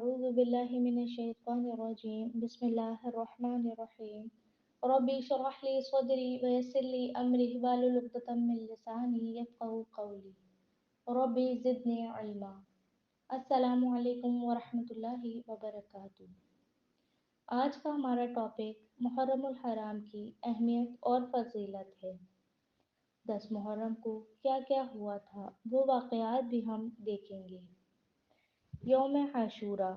أعوذ بالله من الشيطان الرجيم بسم الله الرحمن الرحيم ربي اشرح لي صدري ويسر لي أمري واحلل عقدة من لساني يفقهوا قولي ربي زدني علما السلام علیکم ورحمۃ اللہ وبرکاتہ۔ آج کا ہمارا ٹاپک محرم الحرام کی اہمیت اور فضیلت ہے۔ 10 محرم کو کیا کیا ہوا تھا وہ واقعات بھی ہم دیکھیں گے۔ یوم عاشورہ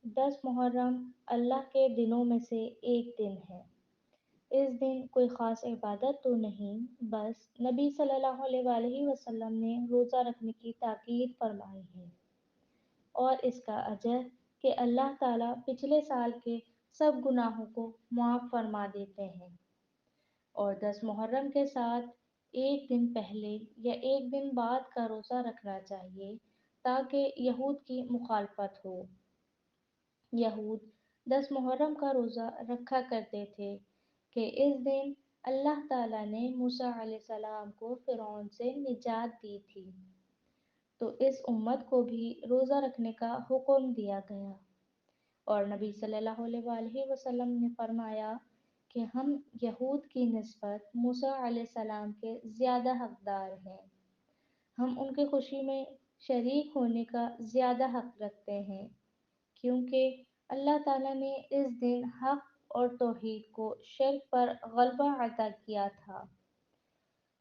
10 محرم اللہ کے دنوں میں سے ایک دن ہے۔ اس دن کوئی خاص عبادت تو نہیں، بس نبی صلی اللہ علیہ وآلہ وسلم نے روزہ رکھنے کی تاکید فرمائی ہے، اور اس کا اجر کہ اللہ تعالیٰ پچھلے سال کے سب گناہوں کو معاف فرما دیتے ہیں۔ اور 10 محرم کے ساتھ ایک دن پہلے یا ایک دن بعد کا روزہ رکھنا چاہیے تاکہ یہود کی مخالفت ہو۔ یہود 10 محرم کا روزہ رکھا کرتے تھے کہ اس دن اللہ تعالیٰ نے موسیٰ علیہ السلام کو فرعون سے نجات دی تھی، تو اس امت کو بھی روزہ رکھنے کا حکم دیا گیا، اور نبی صلی اللہ علیہ وآلہ وسلم نے فرمایا کہ ہم یہود کی نسبت موسیٰ علیہ السلام کے زیادہ حقدار ہیں، ہم ان کی خوشی میں شریک ہونے کا زیادہ حق رکھتے ہیں، کیونکہ اللہ تعالیٰ نے اس دن حق اور توحید کو شرک پر غلبہ عطا کیا تھا۔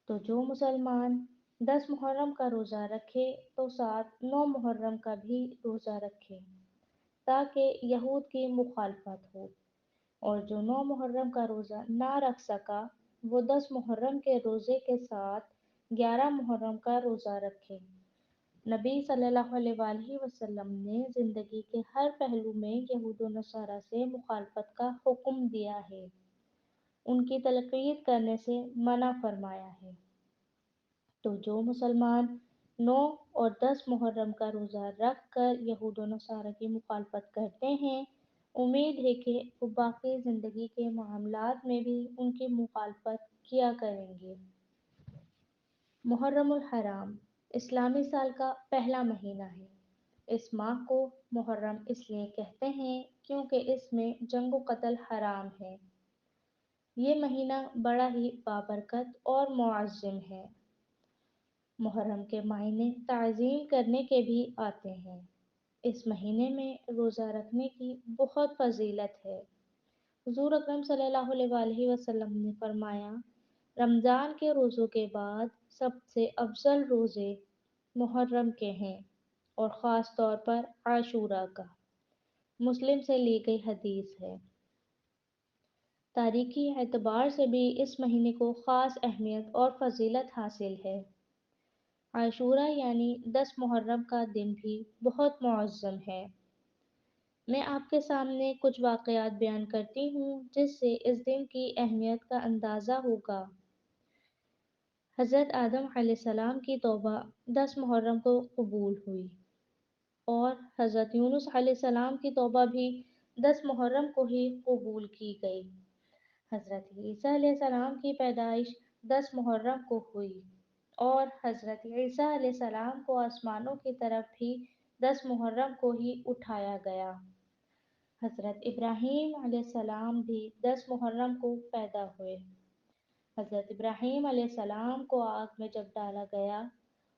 تو جو مسلمان 10 محرم کا روزہ رکھے تو ساتھ 9 محرم کا بھی روزہ رکھے تاکہ یہود کی مخالفت ہو، اور جو 9 محرم کا روزہ نہ رکھ سکا وہ 10 محرم کے روزے کے ساتھ 11 محرم کا روزہ رکھے۔ نبی صلی اللہ علیہ وآلہ وسلم نے زندگی کے ہر پہلو میں یہود و نصارہ سے مخالفت کا حکم دیا ہے، ان کی تقلید کرنے سے منع فرمایا ہے۔ تو جو مسلمان 9 اور 10 محرم کا روزہ رکھ کر یہود و نصارہ کی مخالفت کرتے ہیں، امید ہے کہ وہ باقی زندگی کے معاملات میں بھی ان کی مخالفت کیا کریں گے۔ محرم الحرام اسلامی سال کا پہلا مہینہ ہے۔ اس ماہ کو محرم اس لیے کہتے ہیں کیونکہ اس میں جنگ و قتل حرام ہے۔ یہ مہینہ بڑا ہی بابرکت اور معظم ہے۔ محرم کے معنی تعظیم کرنے کے بھی آتے ہیں۔ اس مہینے میں روزہ رکھنے کی بہت فضیلت ہے۔ حضور اکرم صلی اللہ علیہ وآلہ وسلم نے فرمایا، رمضان کے روزوں کے بعد سب سے افضل روزے محرم کے ہیں، اور خاص طور پر عاشورہ کا۔ مسلم سے لی گئی حدیث ہے۔ تاریخی اعتبار سے بھی اس مہینے کو خاص اہمیت اور فضیلت حاصل ہے۔ عاشورہ یعنی 10 محرم کا دن بھی بہت معظم ہے۔ میں آپ کے سامنے کچھ واقعات بیان کرتی ہوں جس سے اس دن کی اہمیت کا اندازہ ہوگا۔ حضرت آدم علیہ السلام کی توبہ 10 محرم کو قبول ہوئی، اور حضرت یونس علیہ السلام کی توبہ بھی 10 محرم کو ہی قبول کی گئی۔ حضرت عیسیٰ علیہ السلام کی پیدائش 10 محرم کو ہوئی، اور حضرت عیسیٰ علیہ السلام کو آسمانوں کی طرف بھی 10 محرم کو ہی اٹھایا گیا۔ حضرت ابراہیم علیہ السلام بھی 10 محرم کو پیدا ہوئے۔ حضرت ابراہیم علیہ السلام کو آگ میں جب ڈالا گیا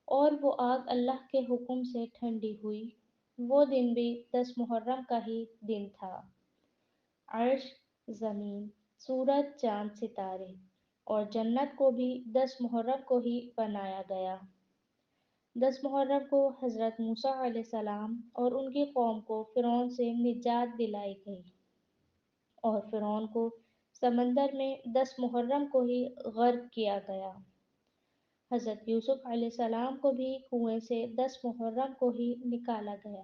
اور وہ آگ اللہ کے حکم سے ٹھنڈی ہوئی، وہ دن بھی 10 محرم کا ہی دن تھا۔ عرش، زمین، سورج، چاند، ستارے اور جنت کو بھی 10 محرم کو ہی بنایا گیا۔ 10 محرم کو حضرت موسیٰ علیہ السلام اور ان کی قوم کو فرعون سے نجات دلائی گئی، اور فرعون کو سمندر میں 10 محرم کو ہی غرق کیا گیا۔ حضرت یوسف علیہ السلام کو بھی کنویں سے 10 محرم کو ہی نکالا گیا،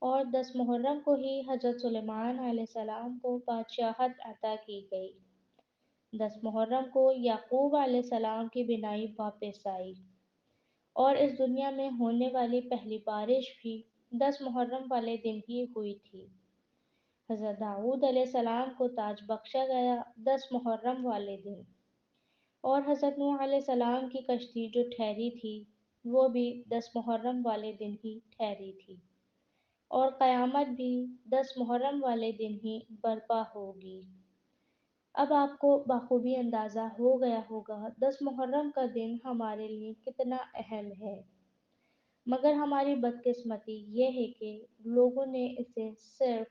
اور 10 محرم کو ہی حضرت سلیمان علیہ السلام کو بادشاہت عطا کی گئی۔ 10 محرم کو یعقوب علیہ السلام کی بینائی واپس آئی، اور اس دنیا میں ہونے والی پہلی بارش بھی 10 محرم والے دن ہی ہوئی تھی۔ حضرت داؤد علیہ السلام کو تاج بخشا گیا 10 محرم والے دن، اور حضرت نوح علیہ السلام کی کشتی جو ٹھہری تھی وہ بھی 10 محرم والے دن ہی ٹھہری تھی۔ اور قیامت بھی 10 محرم والے دن ہی برپا ہوگی۔ اب آپ کو بخوبی اندازہ ہو گیا ہوگا 10 محرم کا دن ہمارے لیے کتنا اہم ہے، مگر ہماری بدقسمتی یہ ہے کہ لوگوں نے اسے صرف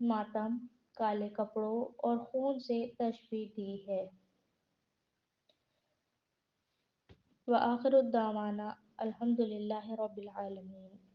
ماتم، کالے کپڑوں اور خون سے تشبیہ دی ہے۔ وآخر الدعوانا الحمد للہ رب العالمین۔